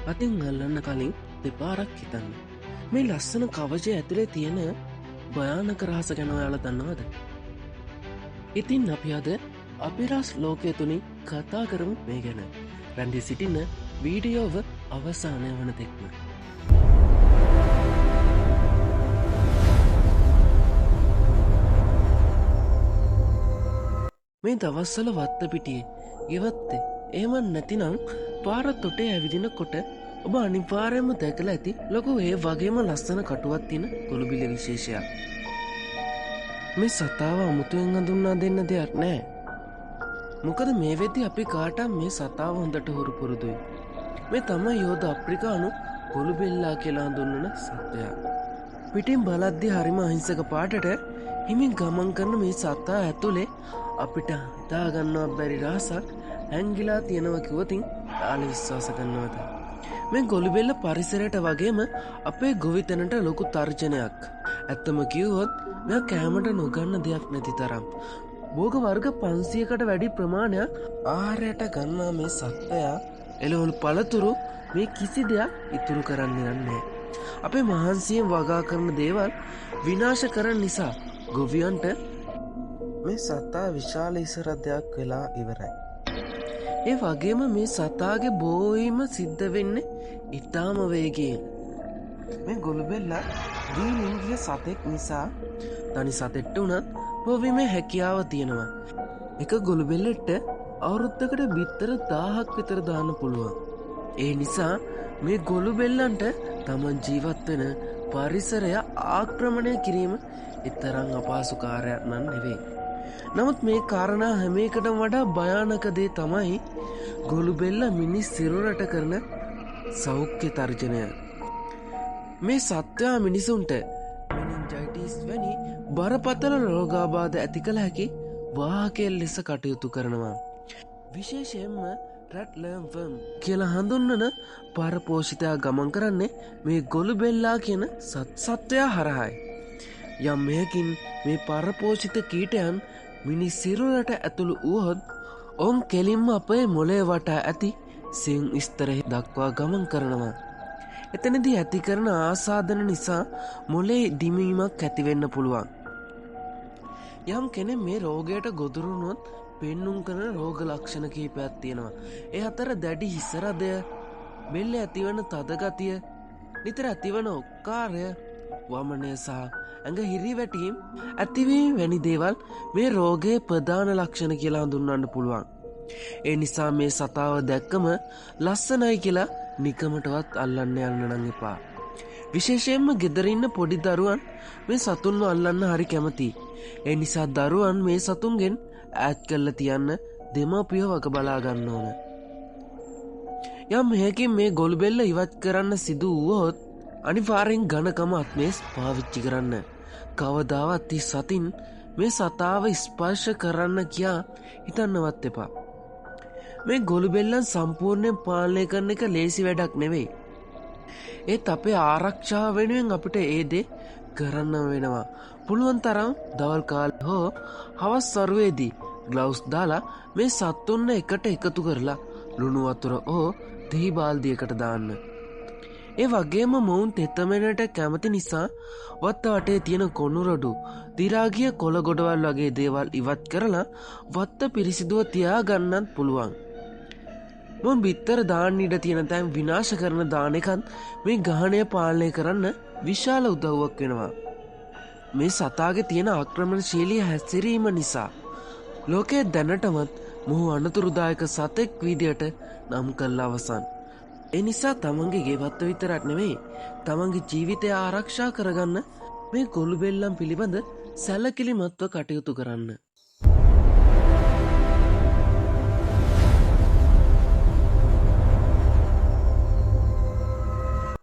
අතින් අල්ලන්න කලින් දෙපාරක් හිතන්න. මේ ලස්සන කවජය ඇතුළේ තියෙන භයානක රහස ගැන ඔයාලා දන්නවද? ඉතින් අපි අද අපිරාස් ලෝකය තුළින් කතා කරමු මේ ගැන. රැඳී සිටින්න වීඩියෝව අවසානය වන තෙක්ම. මේ දවස්සල වත්ත පිටියේ ගෙවත්තේ ඒමන් නැතිනම් පාරත් තොටේ ඇවිදිනකොට ඔබ අනිවාර්යයෙන්ම දැකලා ඇති ලොකු ඒ වගේම ලස්සන කටුවක් තියෙන ගොළුබිල විශේෂයක්. මේ සතාව අමුතුවෙන් හඳුන්වා දෙන්න දෙයක් නෑ. මොකද මේ වෙද්දි අපි කාටත් මේ සතාව හොඳට හුරු පුරුදුයි. මේ තමයි යෝධ අප්‍රිකානු ගොළුබෙල්ලා කියලා හඳුන්වන සත්වයා. පිටින් බලද්දී හරිම අහිංසක පාටට හිමින් ගමන් කරන මේ සතා ඇතුලේ අපිට හිතාගන්නවත් බැරි රහසක් හැංගිලා තියෙනවා කිව්වොතින් යාළ විශ්වාස කරනවද? මේ ගොළුබෙල්ල පරිසරයට වගේම අපේ ගොවිතැනට ලොකු තර්ජනයක්. ඇත්තම කිව්වොත් මෙයා කෑමට නොගන්න දෙයක් නැති තරම්. භෝග වර්ග 500කට වැඩි ප්‍රමාණයක් ආහාරයට ගන්නා මේ සත්වයා එළවලු පළතුරු මේ කිසි දෙයක් ඉතුරු කරන්නේ නැහැ. අපේ මහන්සියෙන් වගා කරන දේවල් විනාශ කරන නිසා ගොවියන්ට මේ සතා විශාල ඉසරදයක් වෙලා ඉවරයි. ඒ වගේම මේ සතාගේ බෝවීම සිද්ධ වෙන්නේ ඉතාම වේගයෙන්. මේ ගොළුබෙල්ලා දීලිංගික සතෙක් නිසා තනි සතෙක්ට උනත් බෝවීමේ හැකියාව තියෙනවා. එක ගොළුබෙල්ලෙක්ට අවුරුද්දකට බිත්තර 1000ක් විතර දාන්න පුළුවන්. ඒ නිසා මේ ගොළුබෙල්ලන්ට තමන් ජීවත් වෙන පරිසරය ආක්‍රමණය කිරීම එතරම් අපහසු කාර්යයක් නන් නෙවෙයි. නමුත් මේ කාරණා හැම එකටම වඩා භයානක දේ තමයි ගොළුබෙල්ල මිනිස් සිරුරට කරන සෞඛ්‍ය තර්ජනය. මේ සත්වයා මිනිසුන්ට මෙනින්ජයිටිස් වැනි බරපතල රෝගාබාධ ඇති කළ හැකි වාහකයන් ලෙස කටයුතු කරනවා. විශේෂයෙන්ම රැට් ලර්ම්වර්ම් කියලා හඳුන්වන පරපෝෂිතයා ගමන් කරන්නේ මේ ගොළුබෙල්ලා කියන සත්වයා හරහායි. යම් මෙයකින් මේ පරපෝෂිත කීටයන් මිනිස් සිරුරට ඇතුළු වුවහොත් ඔවුන් කෙලින්ම අපේ මොළේ වටා ඇති සිං ස්තරෙහි දක්වා ගමන් කරනවා. එතනදී ඇති කරන ආසාදන නිසා මොළේ දිමීමක් ඇතිවෙන්න පුළුවන්. යම් කෙනෙක් මේ රෝගයට ගොදුරුනොත් පෙන්නුම් කරන රෝග ලක්ෂණ කිහිපයක් තියෙනවා. ඒ අතර දැඩි හිසරදය, බෙල්ල ඇතිවන තදගතිය, නිතර ඇතිවන ඔක්කාරය, වමනය සහ ඇඟ හිරිවැටීම් ඇතිවීම වැනි දේවල් මේ රෝගයේ ප්‍රධාන ලක්ෂණ කියලා හඳුන්වන්න පුළුවන්. ඒ නිසා මේ සතාව දැක්කම ලස්සනයි කියලා නිකමටවත් අල්ලන්න යන්න නම් එපා. විශේෂයෙන්ම ගෙදර ඉන්න පොඩි දරුවන් මේ සතුන්ව අල්ලන්න හරි කැමතියි. ඒ නිසා දරුවන් මේ සතුන්ගෙන් ඈත් කරලා තියන්න දෙමාපියෝ වග බලා ගන්න ඕන. යම් හේකින් මේ ගොළුබෙල්ල ඉවත් කරන්න සිදු වුවහොත් අනිවාර්යෙන් ඝනකම අත්මේස් පාවිච්චි කරන්න. කවදාවත් සතින් මේ සතාව ස්පර්ශ කරන්න කියා හිතන්නවත් එපා. මේ ගොළුබෙල්ලන් සම්පූර්ණයෙන් පාලනය කරන එක ලේසි වැඩක් නෙවෙයි. ඒත් අපේ ආරක්ෂාව වෙනුවෙන් අපිට ඒ දේ කරන්න වෙනවා. පුළුවන් තරම් දවල් කාලේ හෝ හවස් වරුවේදී ග්ලව්ස් දාලා මේ සත්තුන්න එකට එකතු කරලා ලුණු වතුර හෝ දෙහි බාල්දියකට දාන්න. ඒ වගේම මොවුන් තෙතමනට කැමති නිසා වත්ත වටේ තියෙන කොනුරොඩු, දිරාගිය කොළ ගොඩවල් වගේ දේවල් ඉවත් කරලා වත්ත පිරිසිදුව තියාගන්නත් පුළුවන්. මොන් බිත්තර දාන්න ඉඩ තියෙන තැන් විනාශ කරන දාන එකත් මේ ගහණය පාලනය කරන්න විශාල උදව්වක් වෙනවා. මේ සතාගේ තියෙන ආක්‍රමණශීලී හැසිරීම නිසා ලෝකයේ දැනටමත් මොහු අනතුරුදායක සතෙක් විදියට නම් කළ අවසන්. ඒ නිසා තමන්ගේ ගෙවත්ත විතරක් නෙවෙයි තමන්ගේ ජීවිතය ආරක්ෂා කරගන්න මේ ගොළුබෙල්ලන් පිළිබඳ සැලකිලිමත්ව කටයුතු කරන්න.